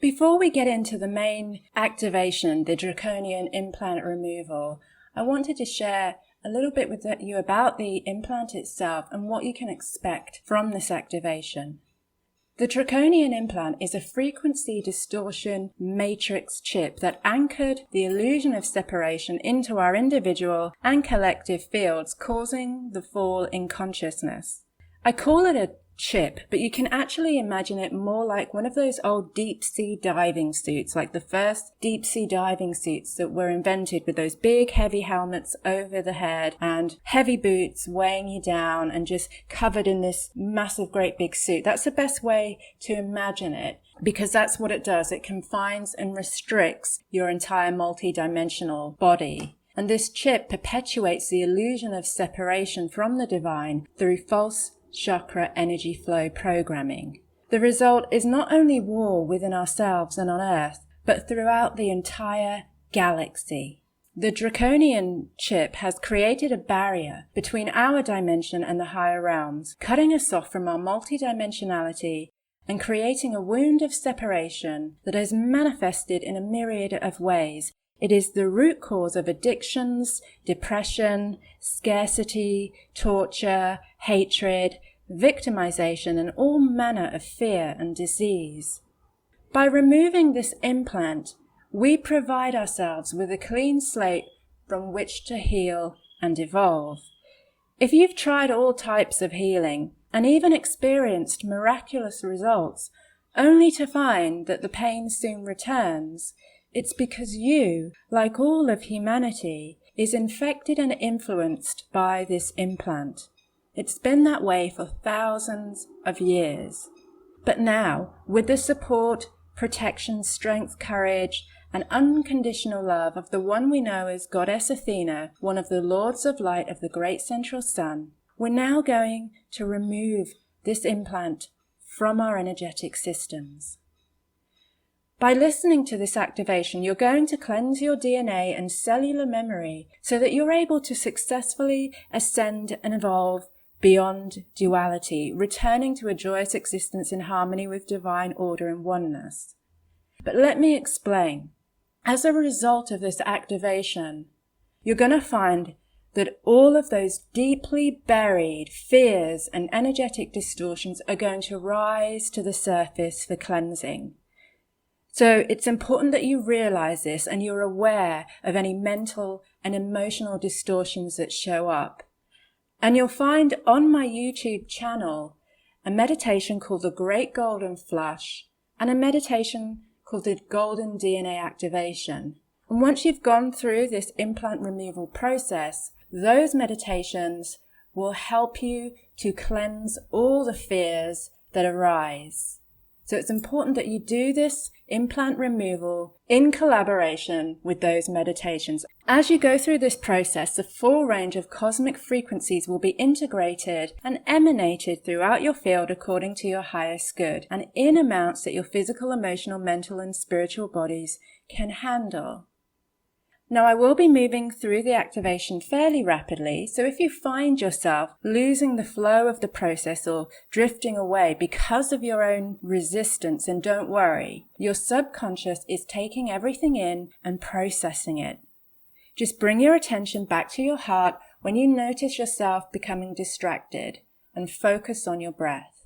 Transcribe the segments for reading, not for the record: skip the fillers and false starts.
Before we get into the main activation, the Draconian Implant removal, I wanted to share a little bit with you about the implant itself and what you can expect from this activation. The Draconian Implant is a frequency distortion matrix chip that anchored the illusion of separation into our individual and collective fields, causing the fall in consciousness. I call it a chip, but you can actually imagine it more like one of those old deep-sea diving suits, like the first deep-sea diving suits that were invented with those big heavy helmets over the head and heavy boots weighing you down and just covered in this massive great big suit. That's the best way to imagine it, because that's what it does. It confines and restricts your entire multidimensional body. And this chip perpetuates the illusion of separation from the divine through false chakra energy flow programming. The result is not only war within ourselves and on Earth, but throughout the entire galaxy. The Draconian chip has created a barrier between our dimension and the higher realms, cutting us off from our multidimensionality and creating a wound of separation that is manifested in a myriad of ways. It is the root cause of addictions, depression, scarcity, torture, hatred, victimization, and all manner of fear and disease. By removing this implant, we provide ourselves with a clean slate from which to heal and evolve. If you've tried all types of healing and even experienced miraculous results, only to find that the pain soon returns, it's because you, like all of humanity, is infected and influenced by this implant. It's been that way for thousands of years. But now, with the support, protection, strength, courage, and unconditional love of the one we know as Goddess Athena, one of the Lords of Light of the Great Central Sun, we're now going to remove this implant from our energetic systems. By listening to this activation, you're going to cleanse your DNA and cellular memory so that you're able to successfully ascend and evolve beyond duality, returning to a joyous existence in harmony with divine order and oneness. But let me explain. As a result of this activation, you're going to find that all of those deeply buried fears and energetic distortions are going to rise to the surface for cleansing. So it's important that you realize this and you're aware of any mental and emotional distortions that show up. And you'll find on my YouTube channel a meditation called the Great Golden Flush and a meditation called the Golden DNA Activation. And once you've gone through this implant removal process, those meditations will help you to cleanse all the fears that arise. So it's important that you do this implant removal in collaboration with those meditations. As you go through this process, the full range of cosmic frequencies will be integrated and emanated throughout your field according to your highest good and in amounts that your physical, emotional, mental, and spiritual bodies can handle. Now, I will be moving through the activation fairly rapidly, so if you find yourself losing the flow of the process or drifting away because of your own resistance, then don't worry. Your subconscious is taking everything in and processing it. Just bring your attention back to your heart when you notice yourself becoming distracted and focus on your breath.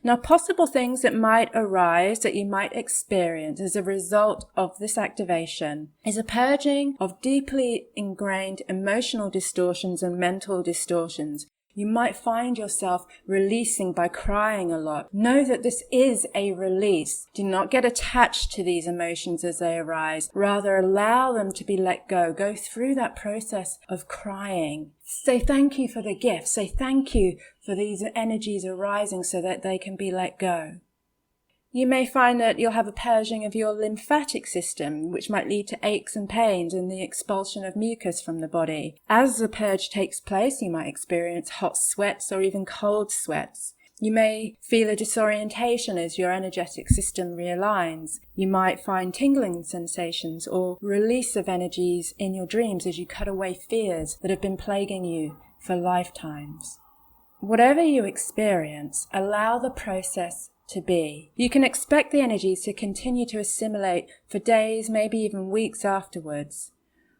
Now, possible things that might arise that you might experience as a result of this activation is a purging of deeply ingrained emotional distortions and mental distortions. You might find yourself releasing by crying a lot. Know that this is a release. Do not get attached to these emotions as they arise. Rather, allow them to be let go. Go through that process of crying. Say thank you for the gift. Say thank you for these energies arising so that they can be let go. You may find that you'll have a purging of your lymphatic system, which might lead to aches and pains and the expulsion of mucus from the body. As the purge takes place, you might experience hot sweats or even cold sweats. You may feel a disorientation as your energetic system realigns. You might find tingling sensations or release of energies in your dreams as you cut away fears that have been plaguing you for lifetimes. Whatever you experience, allow the process to be. You can expect the energies to continue to assimilate for days, maybe even weeks afterwards.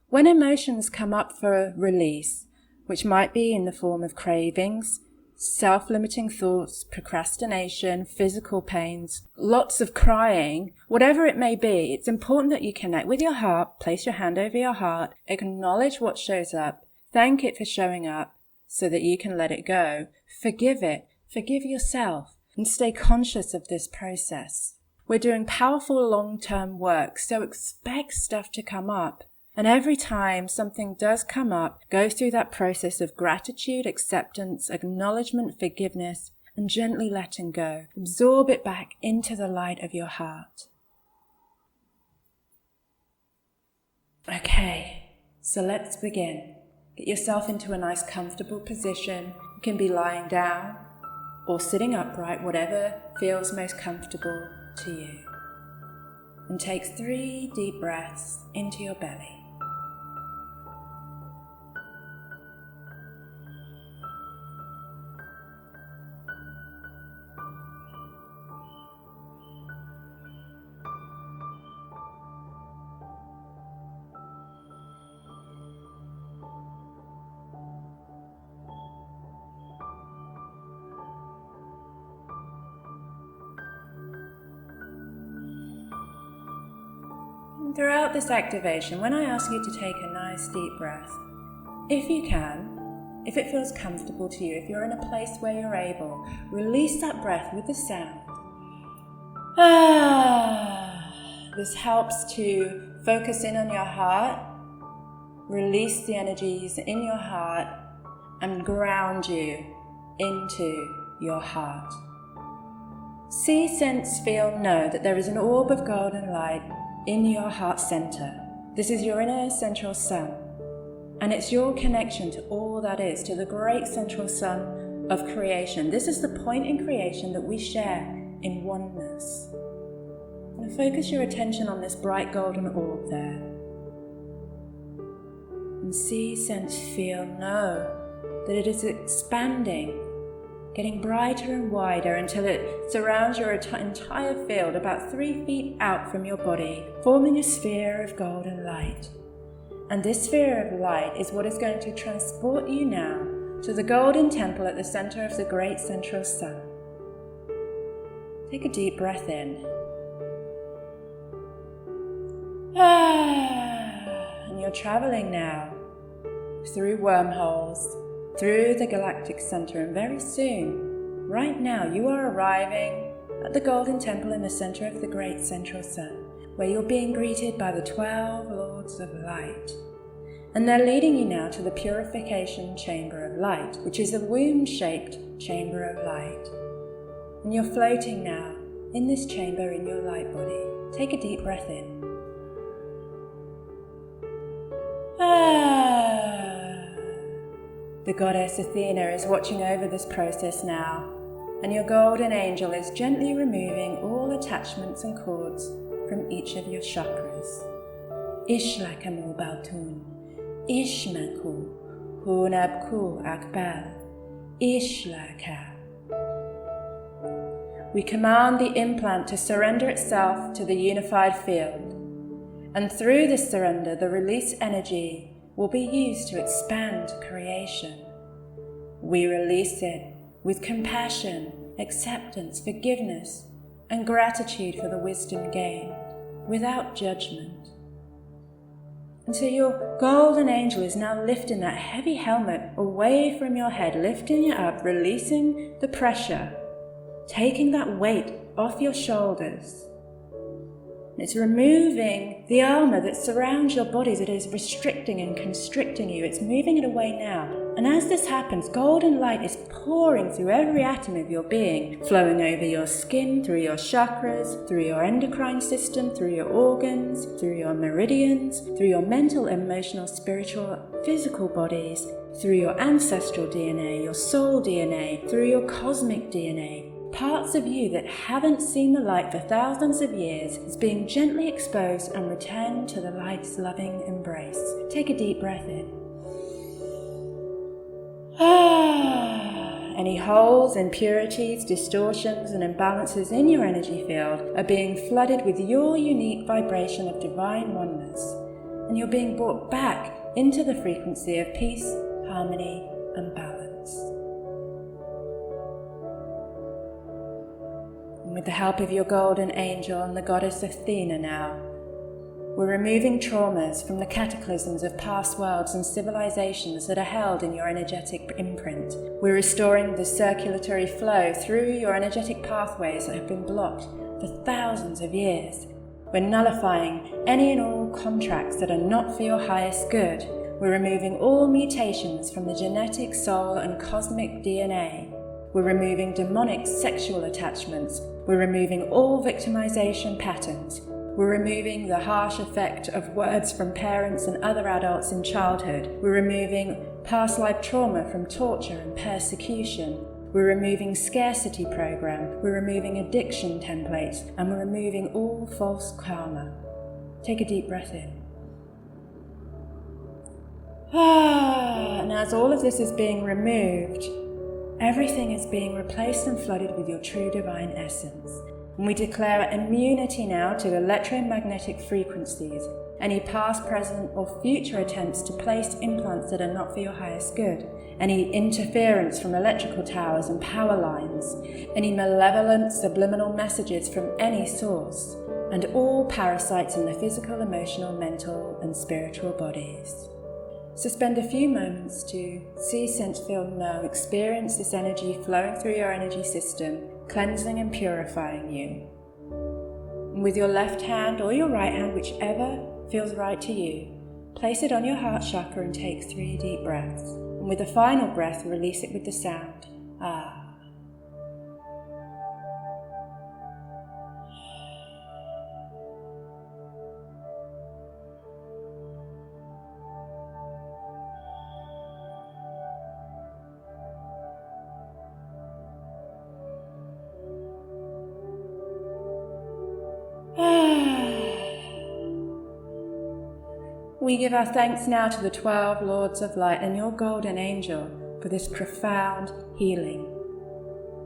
When emotions come up for release, which might be in the form of cravings, self-limiting thoughts, procrastination, physical pains, lots of crying, whatever it may be, it's important that you connect with your heart, place your hand over your heart, acknowledge what shows up, thank it for showing up so that you can let it go, forgive it, forgive yourself, and stay conscious of this process. We're doing powerful long-term work, so expect stuff to come up. And every time something does come up, go through that process of gratitude, acceptance, acknowledgement, forgiveness, and gently letting go. Absorb it back into the light of your heart. Okay, so let's begin. Get yourself into a nice comfortable position. You can be lying down or sitting upright, whatever feels most comfortable to you. And take 3 deep breaths into your belly. Throughout this activation, when I ask you to take a nice deep breath, if you can, if it feels comfortable to you, if you're in a place where you're able, release that breath with the sound. This helps to focus in on your heart, release the energies in your heart, and ground you into your heart. See, sense, feel, know that there is an orb of golden light in your heart center. This is your inner central sun, and it's your connection to all that is, to the great central sun of creation. This is the point in creation that we share in oneness. And focus your attention on this bright golden orb there. And see, sense, feel, know that it is expanding, getting brighter and wider until it surrounds your entire field about 3 feet out from your body, forming a sphere of golden light. And this sphere of light is what is going to transport you now to the golden temple at the center of the great central sun. Take a deep breath in. And you're traveling now through wormholes, through the galactic center, and very soon, right now, you are arriving at the golden temple in the center of the great central sun, where you're being greeted by the 12 lords of light. And they're leading you now to the purification chamber of light, which is a womb-shaped chamber of light. And you're floating now in this chamber in your light body. Take a deep breath in. The Goddess Athena is watching over this process now, and your golden angel is gently removing all attachments and cords from each of your chakras. Ishlakamu Baltun, Ishmaku, Hunabku Akbal, Ishlaka. We command the implant to surrender itself to the unified field, and through this surrender, the released energy will be used to expand creation. We release it with compassion, acceptance, forgiveness, and gratitude for the wisdom gained, without judgment. And so your golden angel is now lifting that heavy helmet away from your head, lifting it up, releasing the pressure, taking that weight off your shoulders. It's removing the armour that surrounds your body, that is restricting and constricting you. It's moving it away now. And as this happens, golden light is pouring through every atom of your being, flowing over your skin, through your chakras, through your endocrine system, through your organs, through your meridians, through your mental, emotional, spiritual, physical bodies, through your ancestral DNA, your soul DNA, through your cosmic DNA. Parts of you that haven't seen the light for thousands of years is being gently exposed and returned to the light's loving embrace. Take a deep breath in. Any holes, impurities, distortions, and imbalances in your energy field are being flooded with your unique vibration of divine oneness, and you're being brought back into the frequency of peace, harmony, and balance. And with the help of your golden angel and the Goddess Athena now, we're removing traumas from the cataclysms of past worlds and civilizations that are held in your energetic imprint. We're restoring the circulatory flow through your energetic pathways that have been blocked for thousands of years. We're nullifying any and all contracts that are not for your highest good. We're removing all mutations from the genetic, soul, and cosmic DNA. We're removing demonic sexual attachments. We're removing all victimization patterns. We're removing the harsh effect of words from parents and other adults in childhood. We're removing past life trauma from torture and persecution. We're removing scarcity program. We're removing addiction templates. And we're removing all false karma. Take a deep breath in. And as all of this is being removed, everything is being replaced and flooded with your true divine essence. And we declare immunity now to electromagnetic frequencies, any past, present, or future attempts to place implants that are not for your highest good, any interference from electrical towers and power lines, any malevolent subliminal messages from any source, and all parasites in the physical, emotional, mental, and spiritual bodies. So spend a few moments to see, sense, feel, know, experience this energy flowing through your energy system, cleansing and purifying you. And with your left hand or your right hand, whichever feels right to you, place it on your heart chakra and take 3 deep breaths. And with the final breath, release it with the sound, ah. We give our thanks now to the 12 Lords of Light and your golden angel for this profound healing.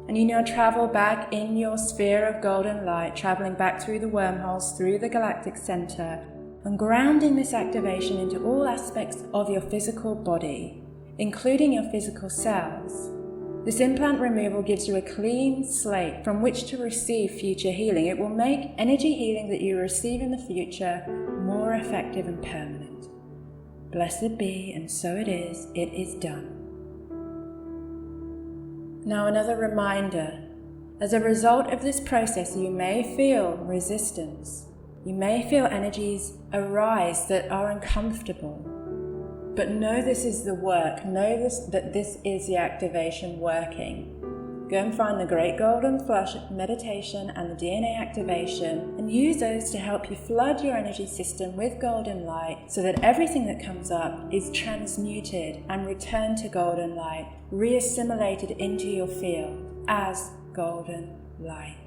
And you now travel back in your sphere of golden light, traveling back through the wormholes, through the galactic center, and grounding this activation into all aspects of your physical body, including your physical cells. This implant removal gives you a clean slate from which to receive future healing. It will make energy healing that you receive in the future more effective and permanent. Blessed be, and so it is done. Now another reminder, as a result of this process you may feel resistance. You may feel energies arise that are uncomfortable. But know this is the work, know that this is the activation working. Go and find the Great Golden Flush meditation and the DNA activation and use those to help you flood your energy system with golden light so that everything that comes up is transmuted and returned to golden light, reassimilated into your field as golden light.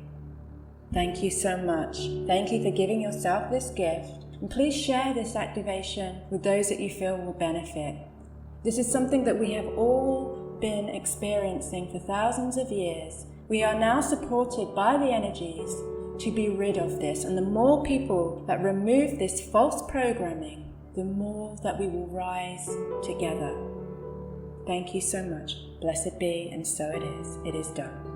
Thank you so much. Thank you for giving yourself this gift. And please share this activation with those that you feel will benefit. This is something that we have all been experiencing for thousands of years. We are now supported by the energies to be rid of this. And the more people that remove this false programming, the more that we will rise together. Thank you so much. Blessed be, and so it is. It is done.